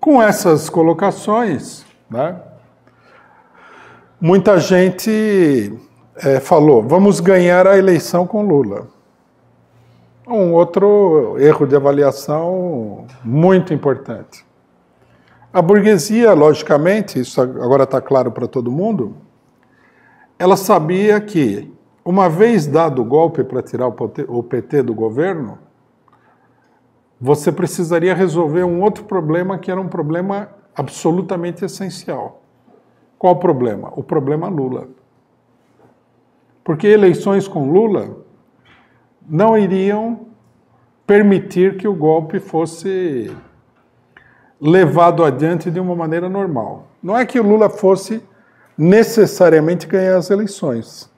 Com essas colocações, né, muita gente falou, vamos ganhar a eleição com Lula. Um outro erro de avaliação muito importante. A burguesia, logicamente, isso agora está claro para todo mundo, ela sabia que, uma vez dado o golpe para tirar o PT do governo, você precisaria resolver um outro problema que era um problema absolutamente essencial. Qual o problema? O problema Lula. Porque eleições com Lula não iriam permitir que o golpe fosse levado adiante de uma maneira normal. Não é que o Lula fosse necessariamente ganhar as eleições.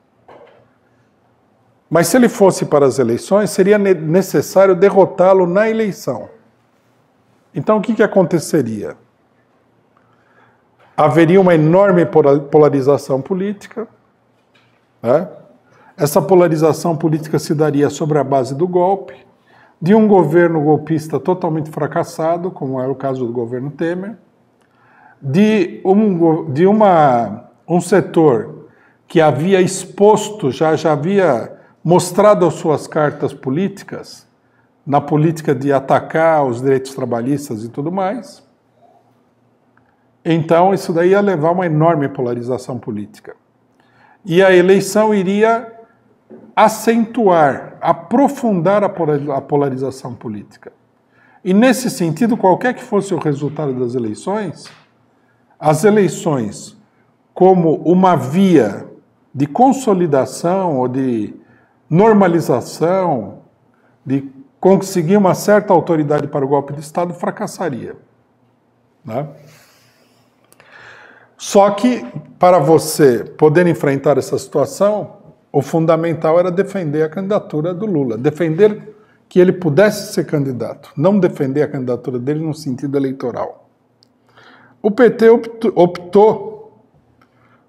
Mas se ele fosse para as eleições, seria necessário derrotá-lo na eleição. Então o que aconteceria? Haveria uma enorme polarização política, né? Essa polarização política se daria sobre a base do golpe, de um governo golpista totalmente fracassado, como era o caso do governo Temer, de um setor que havia exposto, já havia mostrado as suas cartas políticas, na política de atacar os direitos trabalhistas e tudo mais. Então, isso daí ia levar a uma enorme polarização política. E a eleição iria acentuar, aprofundar a polarização política. E, nesse sentido, qualquer que fosse o resultado das eleições, as eleições, como uma via de consolidação ou de normalização, de conseguir uma certa autoridade para o golpe de Estado, fracassaria, né? Só que, para você poder enfrentar essa situação, o fundamental era defender a candidatura do Lula, defender que ele pudesse ser candidato, não defender a candidatura dele no sentido eleitoral. O PT optou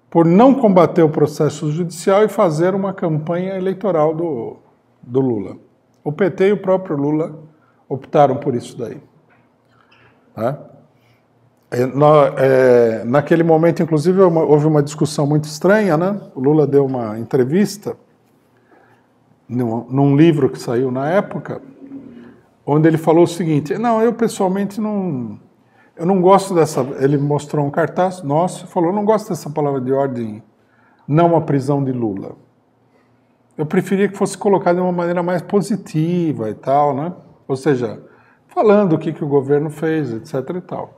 por não combater o processo judicial e fazer uma campanha eleitoral do Lula. O PT e o próprio Lula optaram por isso daí. Tá? Naquele momento, inclusive, houve uma discussão muito estranha, né? O Lula deu uma entrevista num livro que saiu na época, onde ele falou o seguinte: não, eu pessoalmente eu não gosto dessa... Ele mostrou um cartaz nosso e falou, eu não gosto dessa palavra de ordem, não a prisão de Lula. Eu preferia que fosse colocado de uma maneira mais positiva e tal, né? Ou seja, falando o que o governo fez, etc. e tal.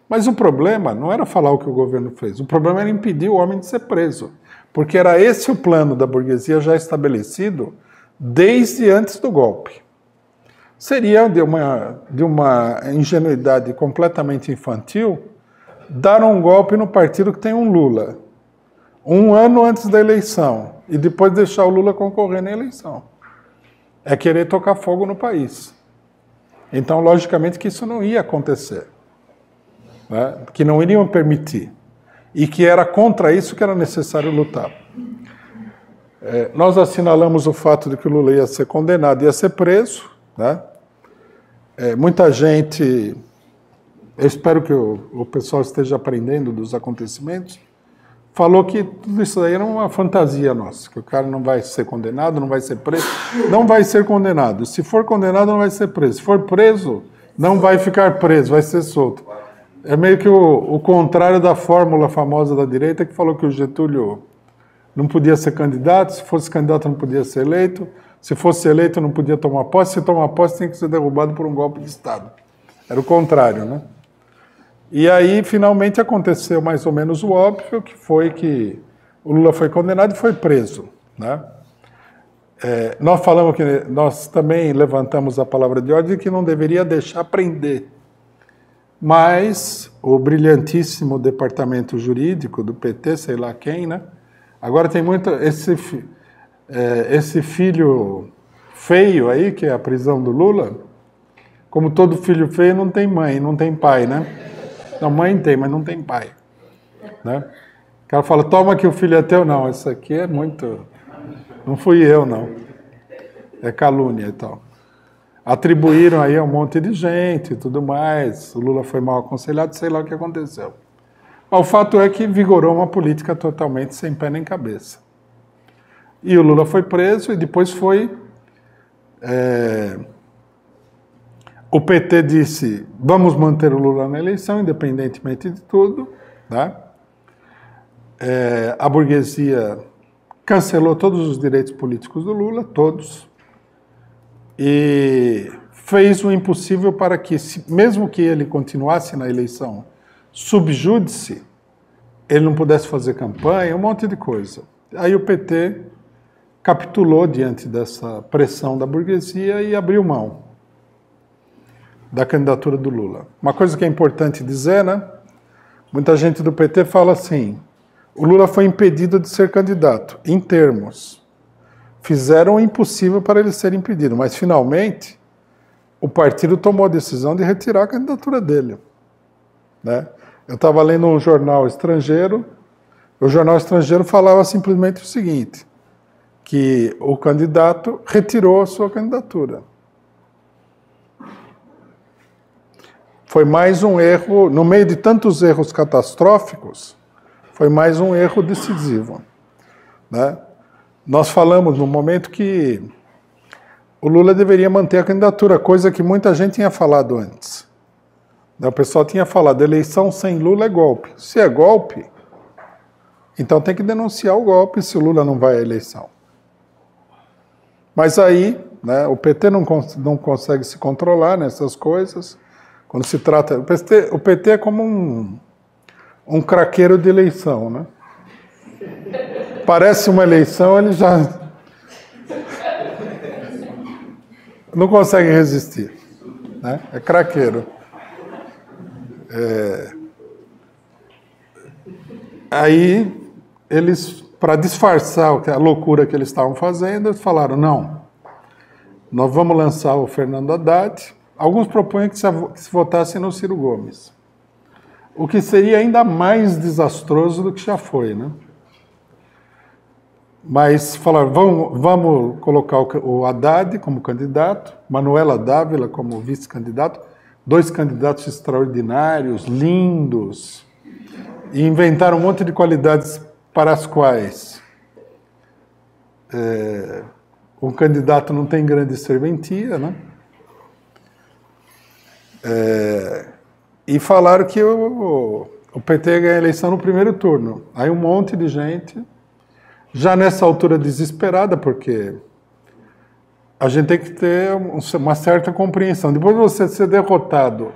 Mas o problema não era falar o que o governo fez, o problema era impedir o homem de ser preso, porque era esse o plano da burguesia já estabelecido desde antes do golpe. Seria de uma ingenuidade completamente infantil dar um golpe no partido que tem um Lula, um ano antes da eleição, e depois deixar o Lula concorrer na eleição. É querer tocar fogo no país. Então, logicamente, que isso não ia acontecer, né? Que não iriam permitir. E que era contra isso que era necessário lutar. Nós assinalamos o fato de que o Lula ia ser condenado, ia ser preso, né? Muita gente, eu espero que o pessoal esteja aprendendo dos acontecimentos, falou que tudo isso aí era uma fantasia nossa, que o cara não vai ser condenado, não vai ser preso, não vai ser condenado. Se for condenado, não vai ser preso. Se for preso, não vai ficar preso, vai ser solto. É meio que o contrário da fórmula famosa da direita, que falou que o Getúlio não podia ser candidato, se fosse candidato não podia ser eleito, se fosse eleito não podia tomar posse, se tomar posse tinha que ser derrubado por um golpe de Estado. Era o contrário, né? E aí, finalmente, aconteceu mais ou menos o óbvio, que foi que o Lula foi condenado e foi preso, né? Nós falamos que nós também levantamos a palavra de ordem que não deveria deixar prender. Mas o brilhantíssimo departamento jurídico do PT, sei lá quem, né? Agora tem muito... Esse filho feio aí, que é a prisão do Lula, como todo filho feio não tem mãe, não tem pai, né? Não, mãe tem, mas não tem pai, né? O cara fala, toma que o filho é teu. Não, isso aqui é muito... Não fui eu, não. É calúnia e tal. atribuíram aí a um monte de gente e tudo mais, o Lula foi mal aconselhado, sei lá o que aconteceu. Mas o fato é que vigorou uma política totalmente sem pé nem cabeça. E o Lula foi preso e depois foi... O PT disse, vamos manter o Lula na eleição, independentemente de tudo, tá? A burguesia cancelou todos os direitos políticos do Lula, todos, e fez o impossível para que, mesmo que ele continuasse na eleição sub júdice, ele não pudesse fazer campanha, um monte de coisa. Aí o PT capitulou diante dessa pressão da burguesia e abriu mão da candidatura do Lula. Uma coisa que é importante dizer, né? Muita gente do PT fala assim, o Lula foi impedido de ser candidato, em termos. Fizeram o impossível para ele ser impedido, mas finalmente o partido tomou a decisão de retirar a candidatura dele, né? Eu estava lendo um jornal estrangeiro, o jornal estrangeiro falava simplesmente o seguinte, que o candidato retirou a sua candidatura. Foi mais um erro, no meio de tantos erros catastróficos, foi mais um erro decisivo, né? Nós falamos no momento que o Lula deveria manter a candidatura, coisa que muita gente tinha falado antes. O pessoal tinha falado, eleição sem Lula é golpe. Se é golpe, então tem que denunciar o golpe se o Lula não vai à eleição. Mas aí, né, o PT não consegue se controlar nessas coisas. Quando se trata... O PT é como um craqueiro de eleição, né? Parece uma eleição, ele já não consegue resistir, né? É craqueiro. Aí eles, para disfarçar a loucura que eles estavam fazendo, eles falaram, não, nós vamos lançar o Fernando Haddad. Alguns propõem que se votasse no Ciro Gomes, o que seria ainda mais desastroso do que já foi, né? Mas falaram, vamos colocar o Haddad como candidato, Manuela Dávila como vice-candidato, 2 candidatos extraordinários, lindos, e inventaram um monte de qualidades para as quais um candidato não tem grande serventia, né? E falaram que o PT ia ganhar a eleição no primeiro turno. Aí um monte de gente, já nessa altura desesperada, porque a gente tem que ter uma certa compreensão. Depois de você ser derrotado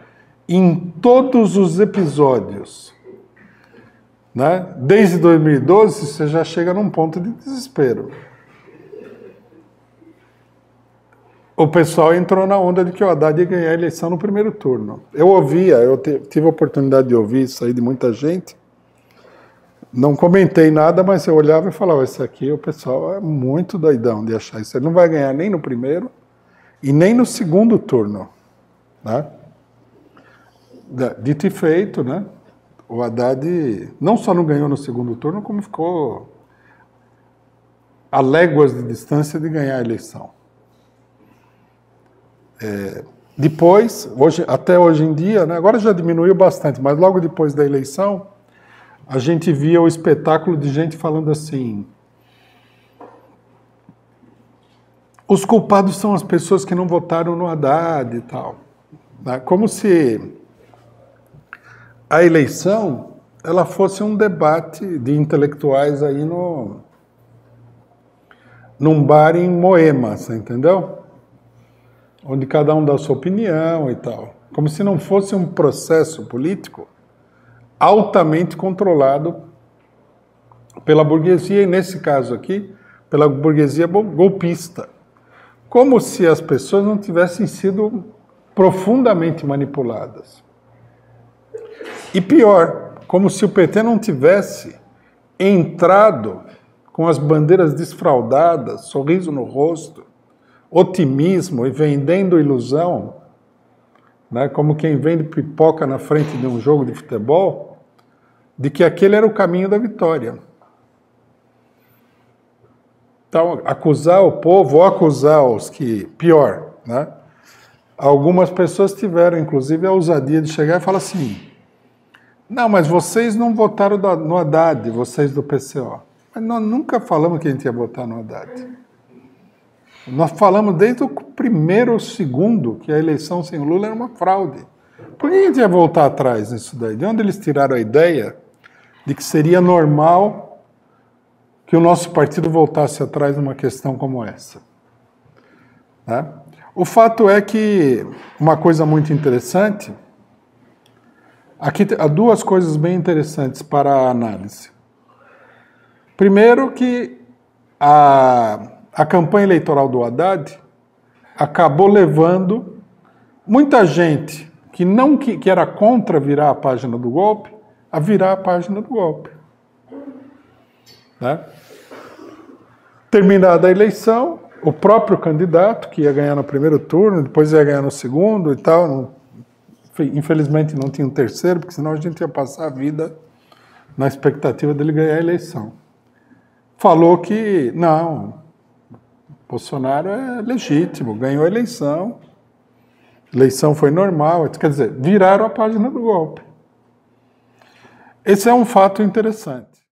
em todos os episódios, né? Desde 2012, você já chega num ponto de desespero. O pessoal entrou na onda de que o Haddad ia ganhar a eleição no primeiro turno. Eu tive a oportunidade de ouvir isso aí de muita gente. Não comentei nada, mas eu olhava e falava, esse aqui, o pessoal é muito doidão de achar isso. Ele não vai ganhar nem no primeiro e nem no segundo turno, né? Dito e feito, né? O Haddad não só não ganhou no segundo turno, como ficou a léguas de distância de ganhar a eleição. Depois, até hoje em dia, né, agora já diminuiu bastante, mas logo depois da eleição, a gente via o espetáculo de gente falando assim, os culpados são as pessoas que não votaram no Haddad e tal. Né, como se a eleição ela fosse um debate de intelectuais aí num bar em Moema, você entendeu? Onde cada um dá a sua opinião e tal. Como se não fosse um processo político altamente controlado pela burguesia, e nesse caso aqui, pela burguesia golpista. Como se as pessoas não tivessem sido profundamente manipuladas. E pior, como se o PT não tivesse entrado com as bandeiras desfraldadas, sorriso no rosto, otimismo e vendendo ilusão, né, como quem vende pipoca na frente de um jogo de futebol, de que aquele era o caminho da vitória. Então, acusar o povo, ou acusar os que... Pior, né? algumas pessoas tiveram, inclusive, a ousadia de chegar e falar assim: não, mas vocês não votaram no Haddad, vocês do PCO. Mas nós nunca falamos que a gente ia votar no Haddad. Nós falamos desde o primeiro ou segundo que a eleição sem o Lula era uma fraude. Por que a gente ia voltar atrás nisso daí? De onde eles tiraram a ideia de que seria normal que o nosso partido voltasse atrás numa questão como essa? Né? O fato é que uma coisa muito interessante, aqui há duas coisas bem interessantes para a análise. Primeiro que a campanha eleitoral do Haddad acabou levando muita gente que era contra virar a página do golpe a virar a página do golpe. Né? Terminada a eleição, o próprio candidato, que ia ganhar no primeiro turno, depois ia ganhar no segundo e tal, infelizmente não tinha um terceiro, porque senão a gente ia passar a vida na expectativa dele ganhar a eleição. Falou que, não, Bolsonaro é legítimo, ganhou a eleição foi normal, quer dizer, viraram a página do golpe. Esse é um fato interessante.